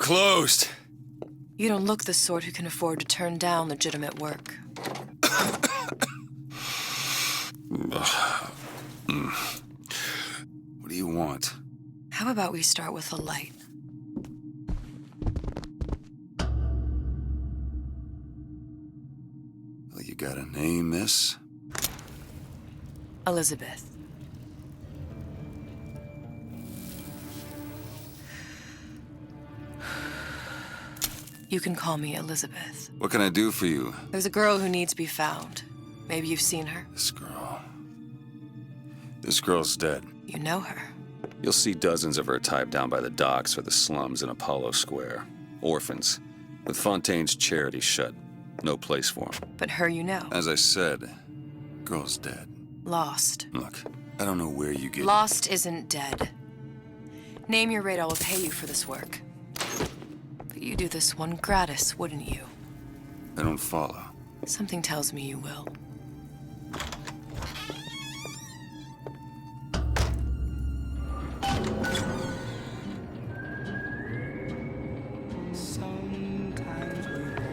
closed. You don't look the sort who can afford to turn down legitimate work. What do you want? How about we start with a light? Well, you gotta name this. Elizabeth. You can call me Elizabeth. What can I do for you? There's a girl who needs to be found. Maybe you've seen her. This girl. This girl's dead. You know her. You'll see dozens of her tied down by the docks or the slums in Apollo Square. Orphans. With Fontaine's charity shut. No place for them. But her you know. As I said, girl's dead. Lost. Look, I don't know where you get... Lost isn't dead. Name your rate, I will pay you for this work. But you do this one gratis, wouldn't you? I don't follow. Something tells me you will.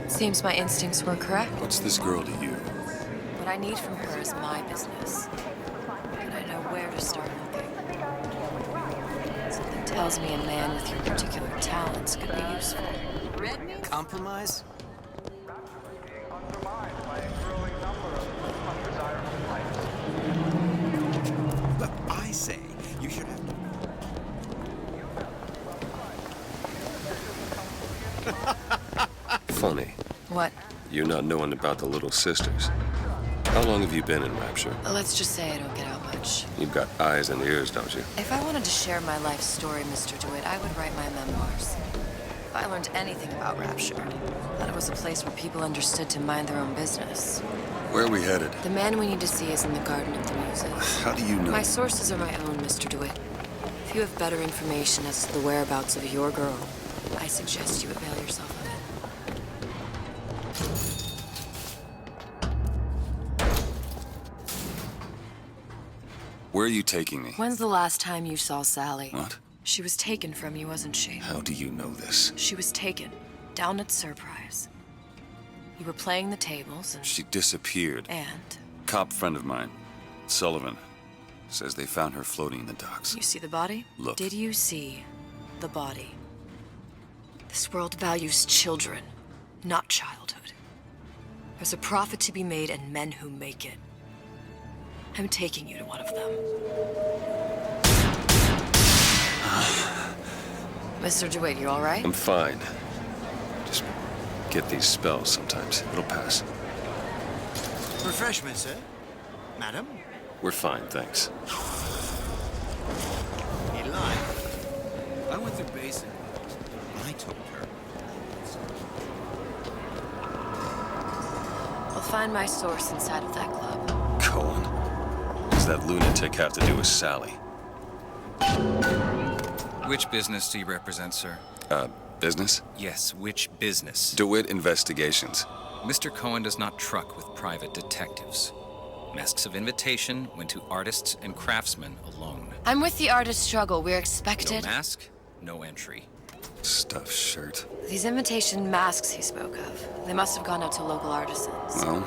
Seems my instincts were correct. What's this girl to you? What I need from her is my business. And I know where to start looking. Something tells me a man with your particular talents could be useful. Compromise? Look, I say you should have... Funny. What? You not knowing about the Little Sisters. How long have you been in Rapture? Let's just say I don't get out much. You've got eyes and ears, don't you? If I wanted to share my life story, Mr. DeWitt, I would write my memoirs. If I learned anything about Rapture, that it was a place where people understood to mind their own business. Where are we headed? The man we need to see is in the Garden of the Muses. How do you know? My sources are my own, Mr. DeWitt. If you have better information as to the whereabouts of your girl, I suggest you avail yourself of it. Where are you taking me? When's the last time you saw Sally? What? She was taken from you, wasn't she? How do you know this? She was taken, down at Surprise. You were playing the tables and... She disappeared. And? Cop friend of mine, Sullivan, says they found her floating in the docks. You see the body? Look. Did you see the body? This world values children, not childhood. There's a profit to be made and men who make it. I'm taking you to one of them. Mr. DeWitt, you all right? I'm fine. Just get these spells sometimes. It'll pass. Refreshment, sir? Madam? We're fine, thanks. He lied. I went through Basin. I told her. I'll find my source inside of that club. Cohen? What does that lunatic have to do with Sally? Which business do you represent, sir? Business? Yes, which business? DeWitt Investigations. Mr. Cohen does not truck with private detectives. Masks of invitation went to artists and craftsmen alone. I'm with the artist struggle. We're No expected. mask, no entry. Stuffed shirt. These invitation masks he spoke of, they must have gone out to local artisans. Well,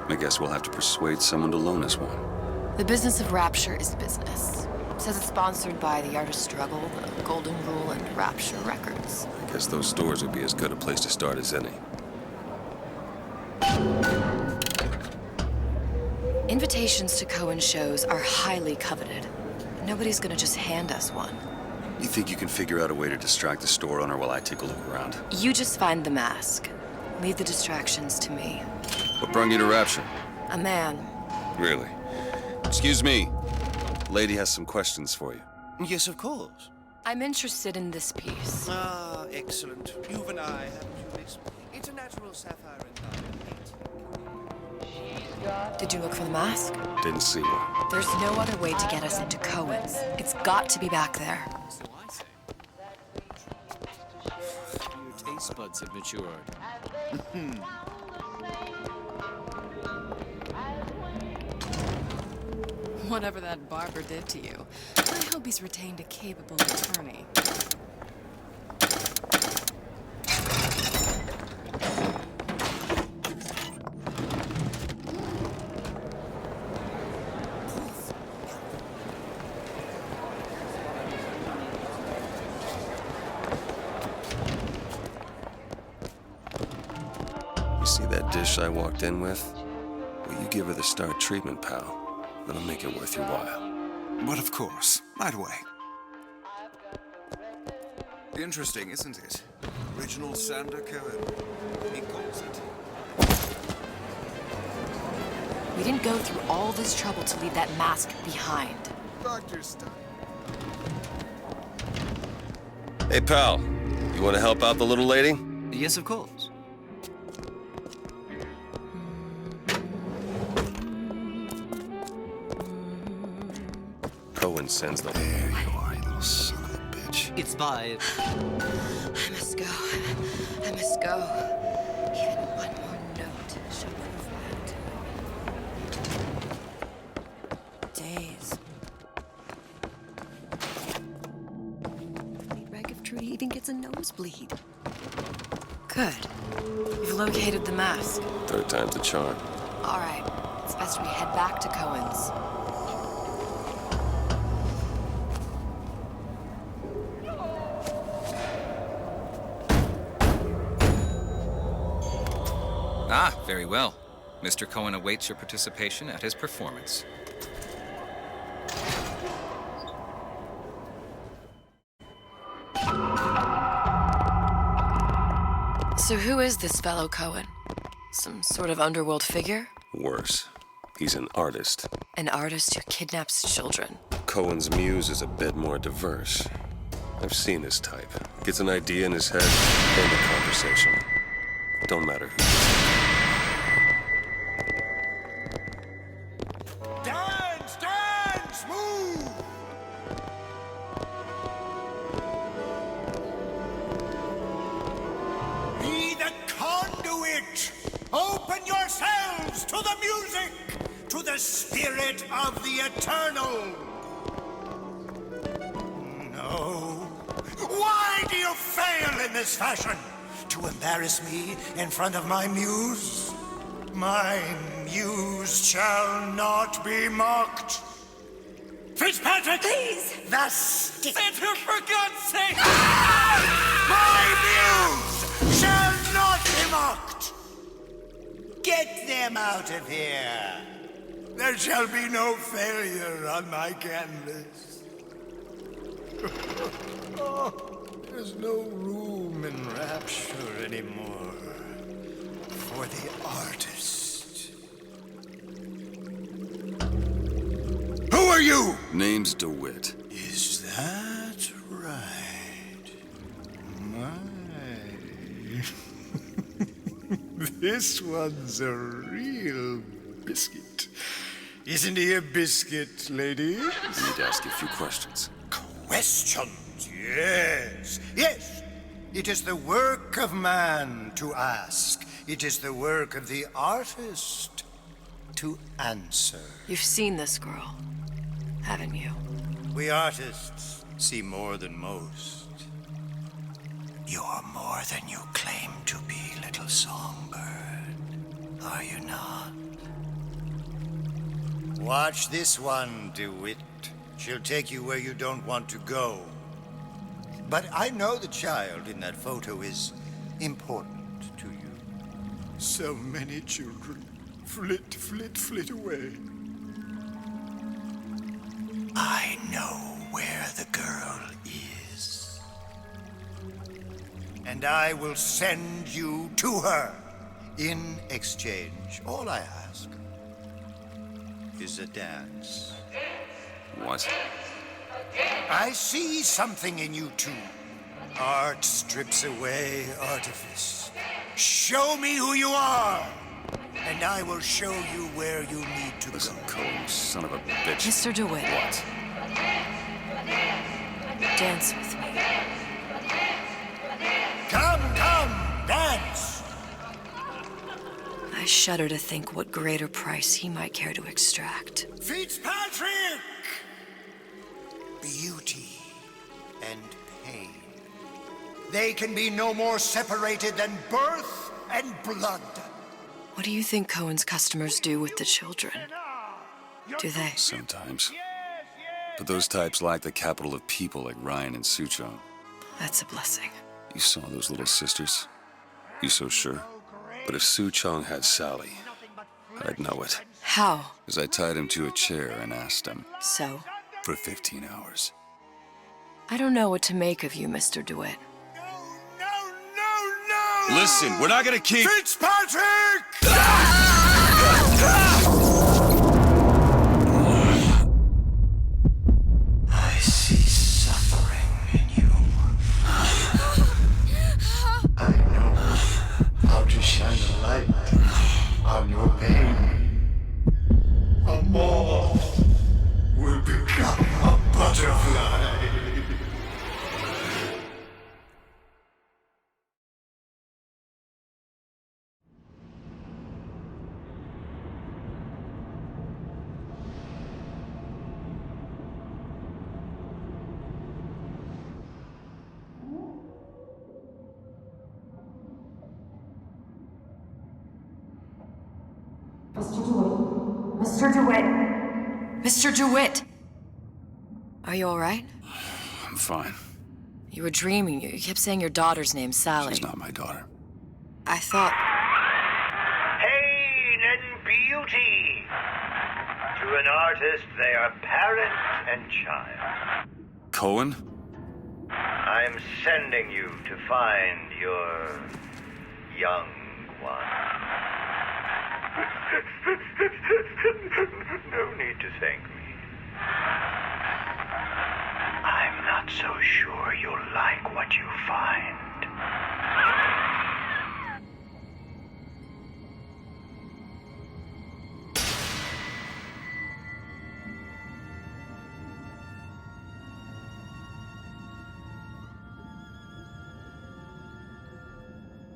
I guess we'll have to persuade someone to loan us one. The business of Rapture is business. Says it's sponsored by the Artist Struggle, the Golden Rule, and Rapture Records. I guess those stores would be as good a place to start as any. Invitations to Cohen shows are highly coveted. Nobody's gonna just hand us one. You think you can figure out a way to distract the store owner while I take a look around? You just find the mask. Leave the distractions to me. What brought you to Rapture? A man. Really? Excuse me. Lady has some questions for you. Yes, of course. I'm interested in this piece. Ah, excellent. You and I have this. It's a natural sapphire and diamond. Did you look for the mask? Didn't see one. There's no other way to get us into Cohen's. It's got to be back there. So I say. Your taste buds have matured. Whatever that barber did to you, I hope he's retained a capable attorney. dish I walked in with? Well, you give her the star treatment, pal. That'll make it worth your while. But of course, right away. Interesting, isn't it? Original Sander Cohen. He calls it. We didn't go through all this trouble to leave that mask behind. Dr. Stein. Hey, pal. You want to help out the little lady? Yes, of course. Cohen sends the... There you are, you little son of a bitch. It's by... I must go. I must go. Even one more note shall prove that. Days. Reg if Trudy even gets a nosebleed. Good. You've located the mask. Third time's the charm. All right. It's best we head back to Cohen's. Ah, very well. Mr. Cohen awaits your participation at his performance. So who is this fellow Cohen? Some sort of underworld figure? Worse. He's an artist. An artist who kidnaps children. Cohen's muse is a bit more diverse. I've seen this type. Gets an idea in his head, end of conversation. Don't matter who. Dance, dance, move! Be the conduit! Open yourselves to the music, to the spirit of the eternal! No. Why do you fail in this fashion? To embarrass me in front of my muse? My muse shall not be mocked. Fitzpatrick! Please! The stick! Center, for God's sake! My muse shall not be mocked! Get them out of here! There shall be no failure on my canvas. Oh, there's no room in rapture anymore for the artist. Who are you? Name's DeWitt. Is that right? My. This one's a real biscuit. Isn't he a biscuit, lady? I need to ask you a few questions. Questions, yes. Yes. It is the work of man to ask. It is the work of the artist to answer. You've seen this girl, haven't you? We artists see more than most. You're more than you claim to be, little songbird. Are you not? Watch this one, DeWitt. She'll take you where you don't want to go. But I know the child in that photo is important to you. So many children flit, flit, flit away. I know where the girl is. And I will send you to her. In exchange, all I ask is a dance. What? I see something in you two. Art strips away artifice. Show me who you are, and I will show you where you need to Listen, go. Cohen, you son of a bitch. Mr. DeWitt. What? Dance with me. Come, come, dance! I shudder to think what greater price he might care to extract. Fitzpatrick! Beauty and pain. They can be no more separated than birth and blood. What do you think Cohen's customers do with the children? Do they? Sometimes. But those types lack the capital of people like Ryan and Suchong. That's a blessing. You saw those little sisters? You so sure? But if Su Chong had Sally, I'd know it. How? Because I tied him to a chair and asked him So? for 15 hours. I don't know what to make of you, Mr. DeWitt. No! Listen, we're not gonna keep... Fitzpatrick! I see suffering in you. I know how to shine a light on your pain. A moth will become a butterfly. Mr. DeWitt! Mr. DeWitt! Are you all right? I'm fine. You were dreaming. You kept saying your daughter's name, Sally. She's not my daughter. I thought... Pain and beauty. To an artist, they are parent and child. Cohen? I'm sending you to find your young one. No need to thank me. I'm not so sure you'll like what you find.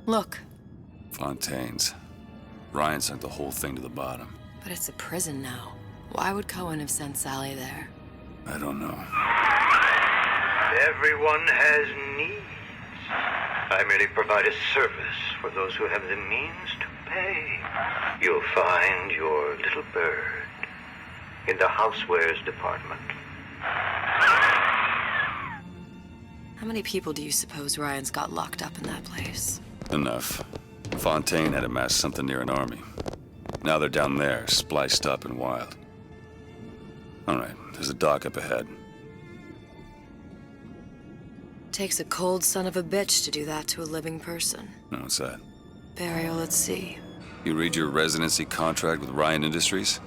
Look, Fontaine's. Ryan sent the whole thing to the bottom. but it's a prison now. Why would Cohen have sent Sally there? I don't know. Everyone has needs. I merely provide a service for those who have the means to pay. You'll find your little bird in the housewares department. How many people do you suppose Ryan's got locked up in that place? Enough. Fontaine had amassed something near an army. Now they're down there, spliced up and wild. All right, there's a dock up ahead. Takes a cold son of a bitch to do that to a living person. No, what's that? Burial at sea. You read your residency contract with Ryan Industries?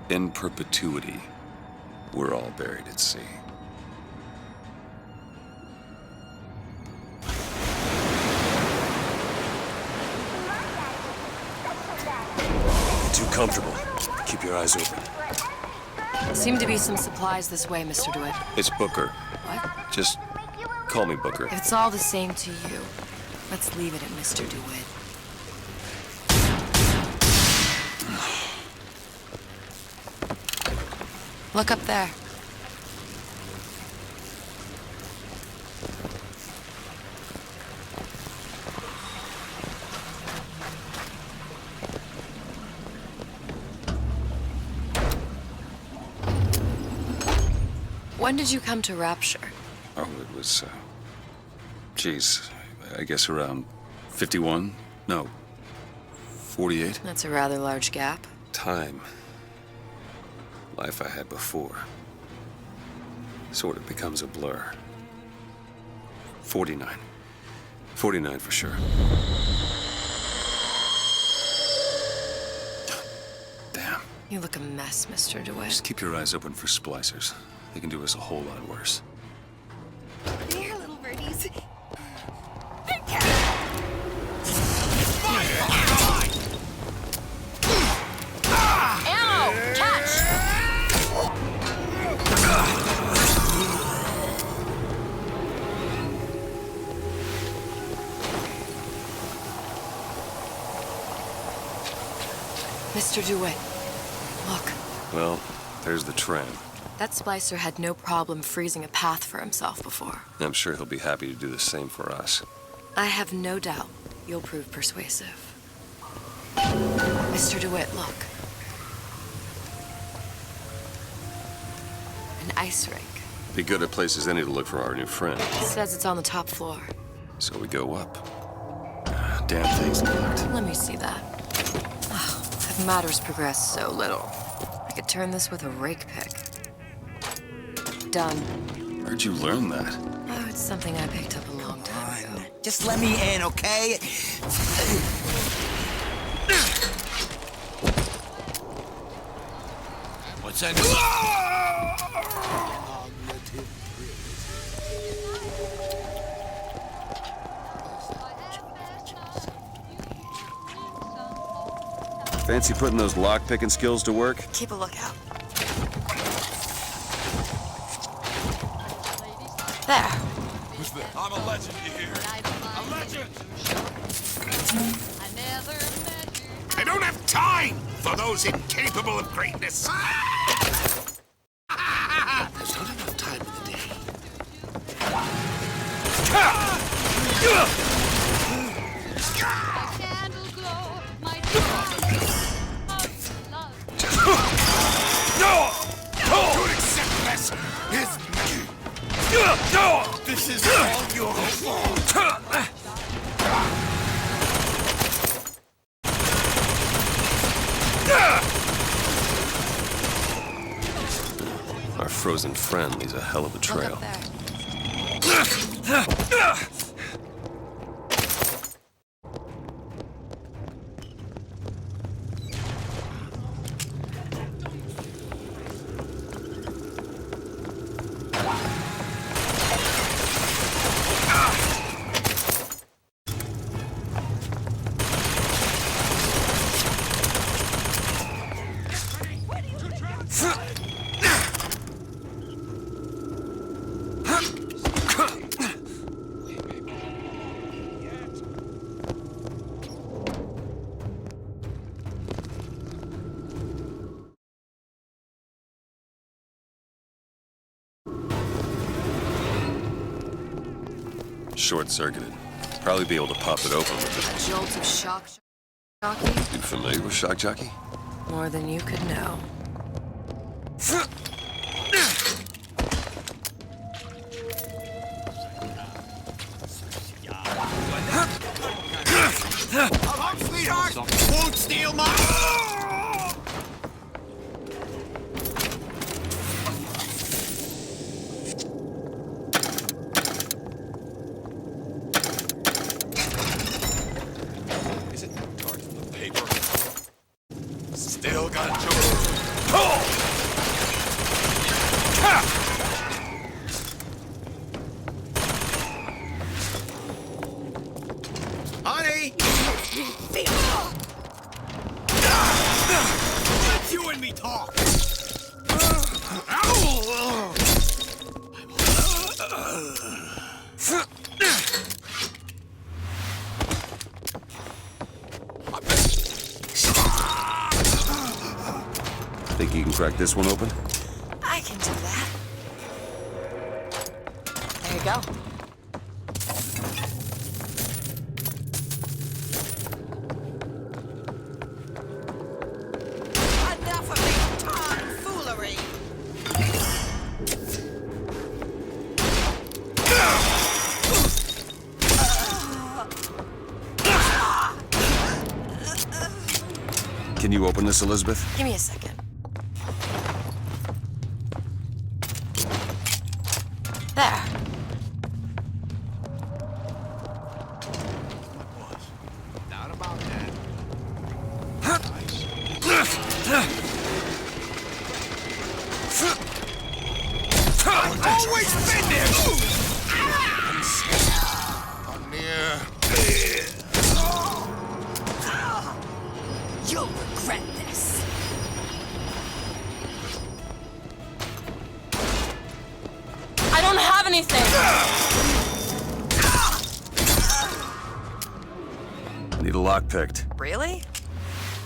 In perpetuity, we're all buried at sea. Too comfortable. Keep your eyes open. Seem to be some supplies this way, Mr. DeWitt. It's Booker. What? Just call me Booker. If it's all the same to you, let's leave it at Mr. DeWitt. Look up there. When did you come to Rapture? Oh, it was, geez, I guess around 51? No, 48? That's a rather large gap. Time. Life I had before. Sort of becomes a blur. 49. 49 for sure. Damn. You look a mess, Mr. DeWitt. Just keep your eyes open for splicers. They can do us a whole lot worse. There, little birdies. Ammo! Catch! Mr. DeWitt, look. Well, there's the tram. That splicer had no problem freezing a path for himself before. I'm sure he'll be happy to do the same for us. I have no doubt you'll prove persuasive. Mr. DeWitt, look. An ice rink. Be good at places any to look for our new friend. He says it's on the top floor. So we go up. damn thing's locked. Let me see that. Oh, have matters progressed so little? I could turn this with a rake pick. Done. Where'd you learn that? Oh, it's something I picked up a long time ago. Just let me in, okay? What's that? Fancy putting those lock-picking skills to work? Keep a lookout. There. I'm a legend, you hear? A legend! I don't have time for those incapable of greatness. There's not enough time in the day. Don't accept this. This is all your fault. Our frozen friend leaves a hell of a Look trail. up there. Short-circuited. Probably be able to pop it open with it. Jolt of shock jockey? You familiar with Shock Jockey? More than you could know. Hello, sweetheart. Won't steal my... Is it card from the paper? Still got yours. Honey! Let you and me talk! Think you can crack this one open? I can do that. There you go. Enough of this tomfoolery! Can you open this, Elizabeth? Give me a second. There. Not about that. Always been there! I'm near. You'll regret this. I don't have anything. Need a lock picked. Really?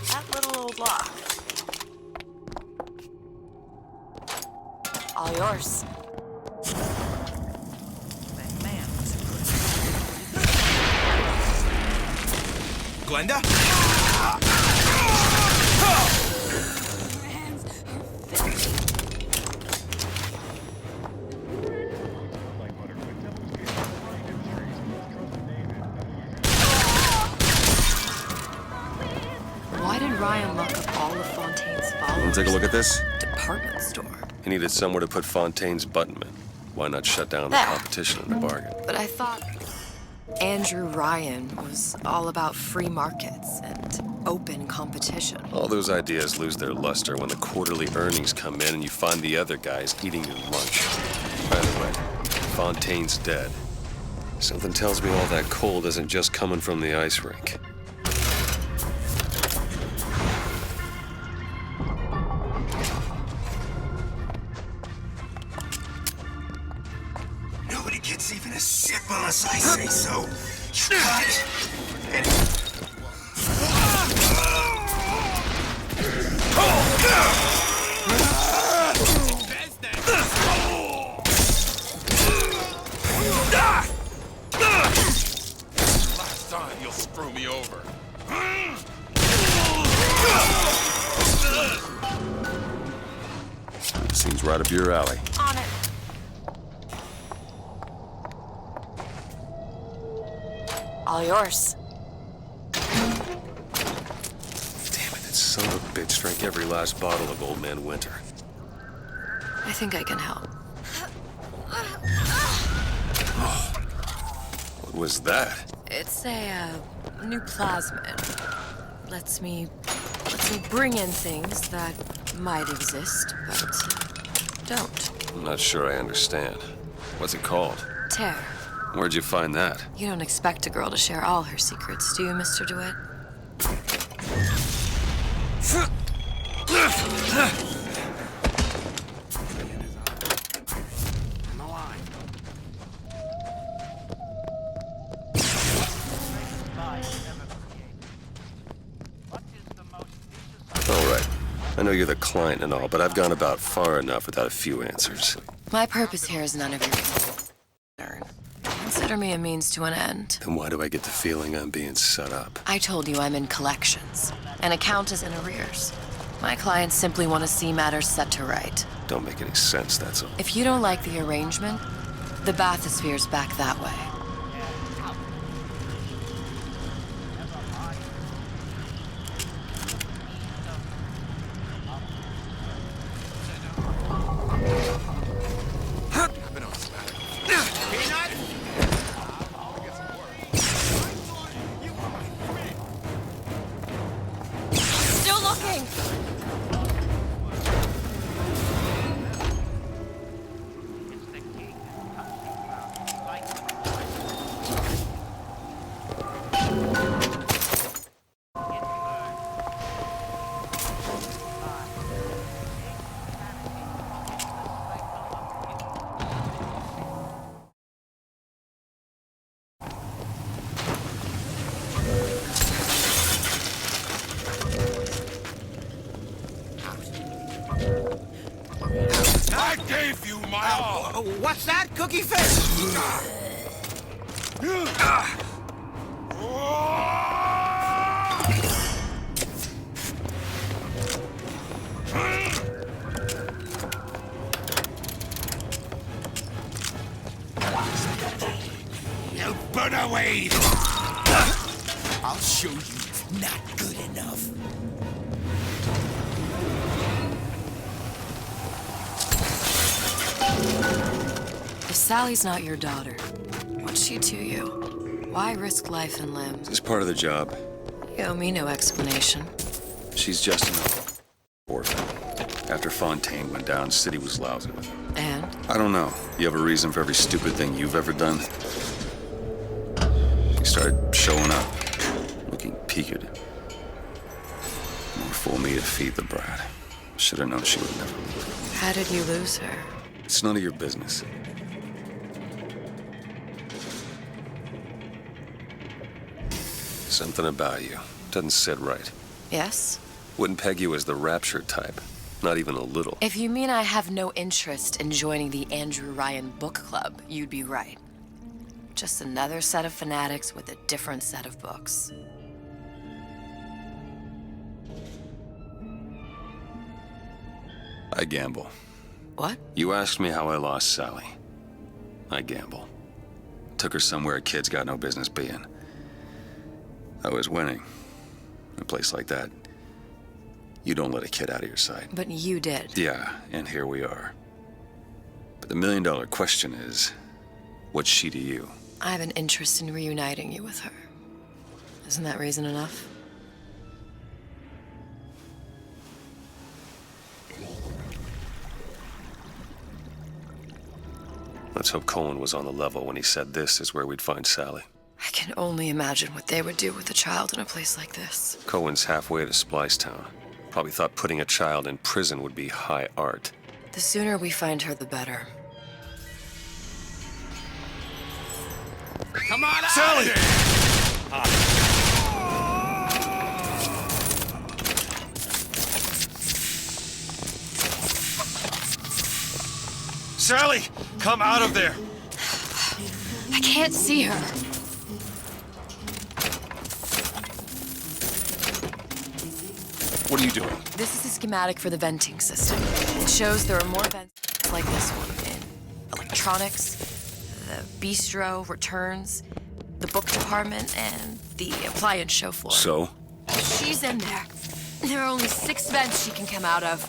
That little old lock. All yours. Glenda? Ryan lock up all of Fontaine's followers? Want to take a look at this? Department store. He needed somewhere to put Fontaine's buttonmen. Why not shut down the There. competition in the bargain? But I thought Andrew Ryan was all about free markets and open competition. All those ideas lose their luster when the quarterly earnings come in and you find the other guys eating your lunch. By the way, Fontaine's dead. Something tells me all that cold isn't just coming from the ice rink. Nobody gets even a sip unless I say so. You got it. Last time you'll screw me over. Seems right up your alley. On it. All yours. Damn it, that son of a bitch drank every last bottle of Old Man Winter. I think I can help. What was that? It's a new plasmid. Lets me bring in things that might exist, but don't. I'm not sure I understand. What's it called? Tear. Where'd you find that? You don't expect a girl to share all her secrets, do you, Mr. DeWitt? All right. I know you're the client and all, but I've gone about far enough without a few answers. My purpose here is none of your concern. Consider me a means to an end. Then why do I get the feeling I'm being set up? I told you I'm in collections. An account is in arrears. My clients simply want to see matters set to right. Don't make any sense, that's all. If you don't like the arrangement, the bathysphere's back that way. Still looking! I gave you my all. What's that, Cookie Face? Now burn away! I'll show you not good enough. If Sally's not your daughter, what's she to you? Why risk life and limb? It's part of the job. You owe me no explanation. She's just an orphan. After Fontaine went down, City was lousy with her. And? I don't know. You have a reason for every stupid thing you've ever done? He started showing up, looking peaked. More fool me to feed the brat. Should have known she would never leave. How did you lose her? It's none of your business. Something about you doesn't sit right. Yes? Wouldn't peg you as the rapture type. Not even a little. If you mean I have no interest in joining the Andrew Ryan Book Club, you'd be right. Just another set of fanatics with a different set of books. I gamble. What? You asked me how I lost Sally. I gamble. Took her somewhere kids got no business being. I was winning. In a place like that, You don't let a kid out of your sight. But you did. Yeah, and here we are. But the million-dollar question is, what's she to you? I have an interest in reuniting you with her. Isn't that reason enough? Let's hope Cohen was on the level when he said this is where we'd find Sally. I can only imagine what they would do with a child in a place like this. Cohen's halfway to Splicetown. Probably thought putting a child in prison would be high art. The sooner we find her, the better. Come on out! Sally! Sally! Come out of there! I can't see her. What are you doing? This is a schematic for the venting system. It shows there are more vents like this one in electronics, the bistro, returns, the book department, and the appliance show floor. So? She's in there. There are only 6 vents she can come out of.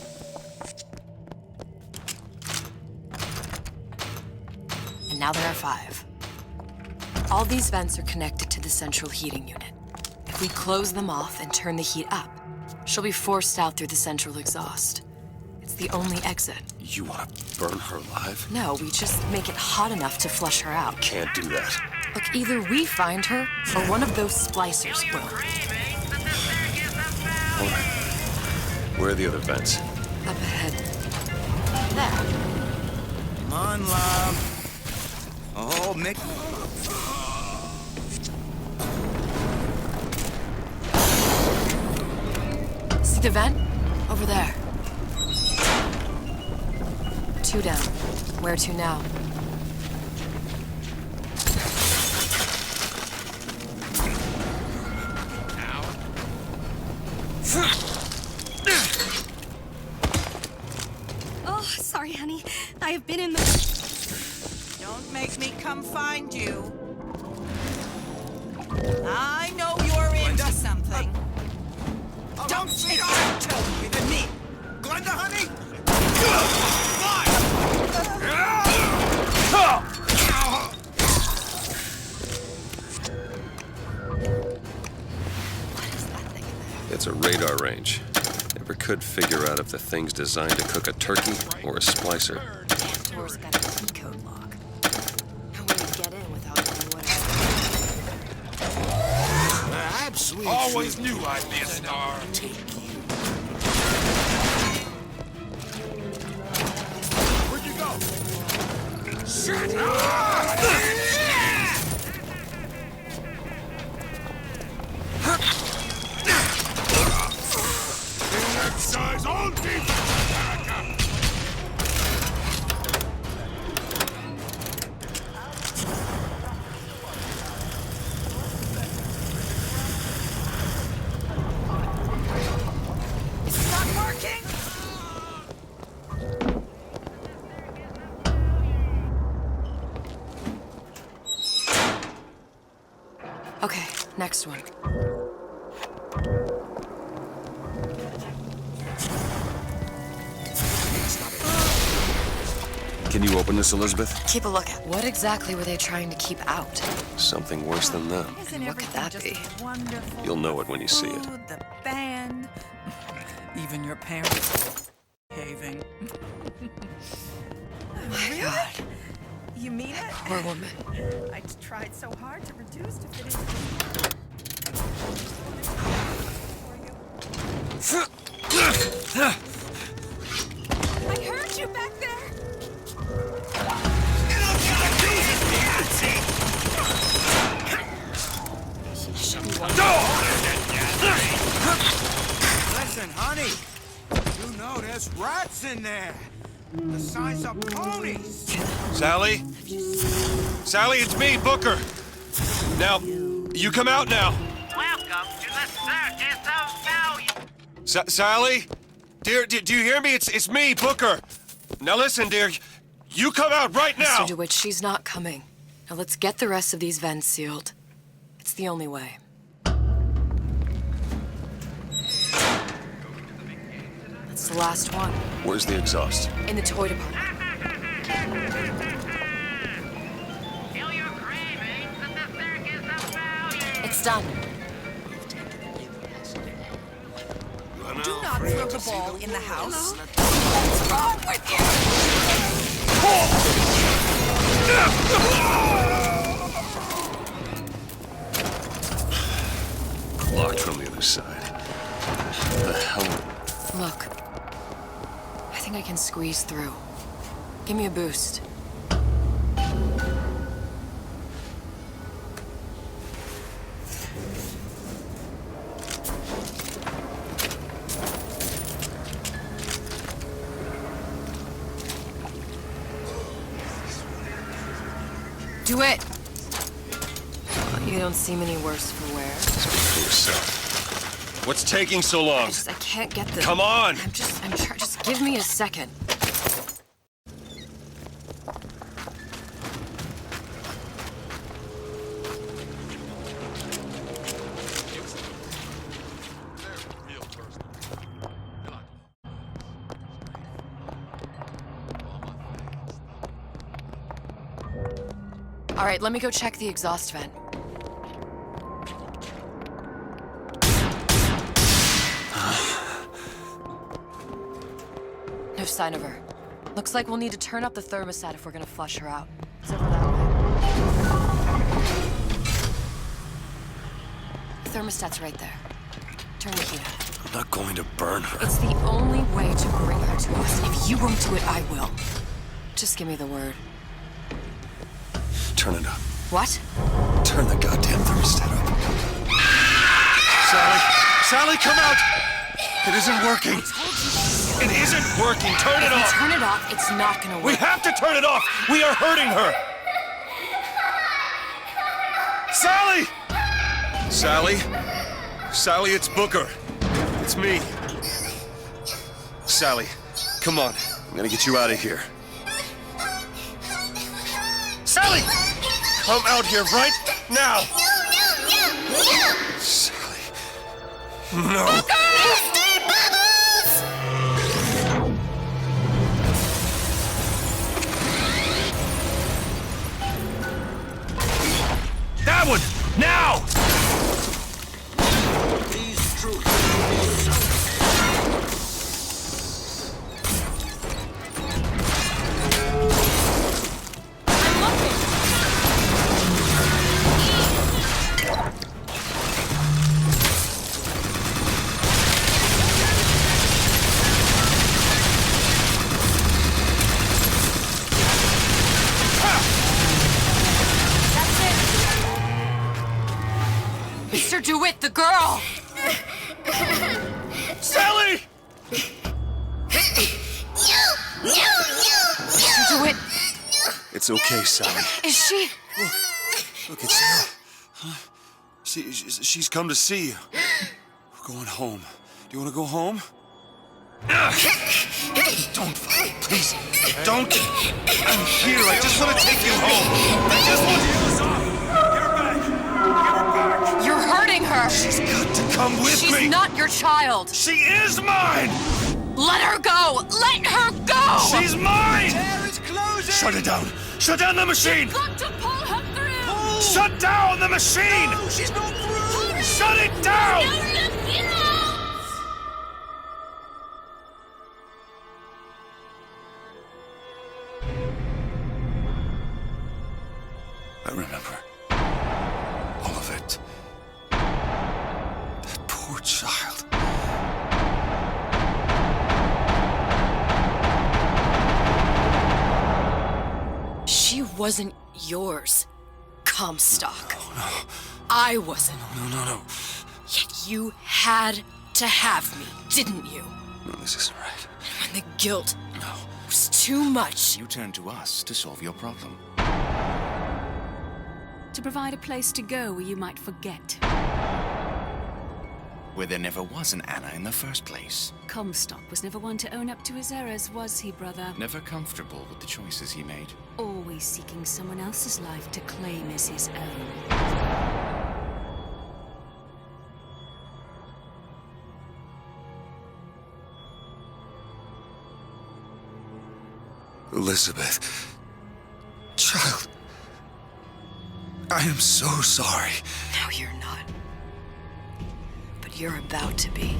And now there are 5. All these vents are connected to the central heating unit. If we close them off and turn the heat up, she'll be forced out through the central exhaust. It's the only exit. You want to burn her alive? No, we just make it hot enough to flush her out. Can't do that. Look, either we find her, or one of those splicers will. All right. Where are the other vents? Up ahead. There. Come on, love. Oh, Mick. See the vent? Over there. 2 down. Where to now? Oh, sorry, honey. I have been in the... Don't make me come find you. I know you're into something. Don't take that to even me. Glenda, honey! It's a radar range. Never could figure out if the thing's designed to cook a turkey or a splicer. Door's got a key code lock. No way to get in without knowing what Absolutely. Always knew I'd be a star. Where'd you go? Shit! Exercise on defense, America! It's not working. Okay, next one. Can you open this, Elizabeth? Keep a look at. What exactly were they trying to keep out? Something worse than them. Isn't What could everything that just be? Wonderful. You'll know it when you see it. Food, the band, even your parents behaving. My God, You mean it? poor woman. I tried so hard to reduce to fit into I heard you back there. Listen, honey. You know there's rats in there. The size of ponies. Sally? Sally, it's me, Booker. Now, you come out now. Welcome to the Circus of Value. Sally? Dear, do you hear me? It's me, Booker. Now listen, dear. You come out right now. Mr. DeWitt, she's not coming. Now let's get the rest of these vents sealed. It's the only way. It's the last one. Where's the exhaust? In the toy department. Feel your cravings at the circus of value. It's done. Do not throw the ball in the house. What's wrong with you? Locked from the other side. What the hell? Look. I think I can squeeze through. Give me a boost. Do it! You don't seem any worse for wear. Speak for yourself. What's taking so long? I can't get this. Come on! Just give me a second. All right, let me go check the exhaust vent. No sign of her. Looks like we'll need to turn up the thermostat if we're gonna flush her out. It's over that way. The thermostat's right there. Turn the heat up. I'm not going to burn her. It's the only way to bring her to us. If you won't do it, I will. Just give me the word. Turn it up. What? Turn the goddamn thermostat up. Sally! Sally, come out! It isn't working. It isn't working. Turn it If off. you turn it off, it's not gonna work. We have to turn it off. We are hurting her. Sally! Sally? Sally, it's Booker. It's me. Sally, come on. I'm gonna get you out of here. Sally! Come out here right now! Sally. No. That one! Now! These truths. Mr. DeWitt, the girl! Sally! Mr. DeWitt, It's okay, Sally. is she? Look, it's she's come to see you. We're going home. Do you want to go home? Don't, please. Don't. I'm here. I just want to take you home. I just want you. You're hurting her! She's got to come with me. She's not your child! She is mine! Let her go! Let her go! She's mine! Air is closing! Shut it down! Shut down the machine! Got to pull her through! Shut down the machine! No, she's not through! Shut it down! I remember. All of it. That poor child. She wasn't yours, Comstock. No, I wasn't. no. Yet you had to have me, didn't you? No, this isn't right. When the guilt was too much. You turn to us to solve your problem. To provide a place to go where you might forget. Where there never was an Anna in the first place. Comstock was never one to own up to his errors, was he, brother? Never comfortable with the choices he made. Always seeking someone else's life to claim as his own. Elizabeth. Child. I am so sorry. No, you're not. But you're about to be.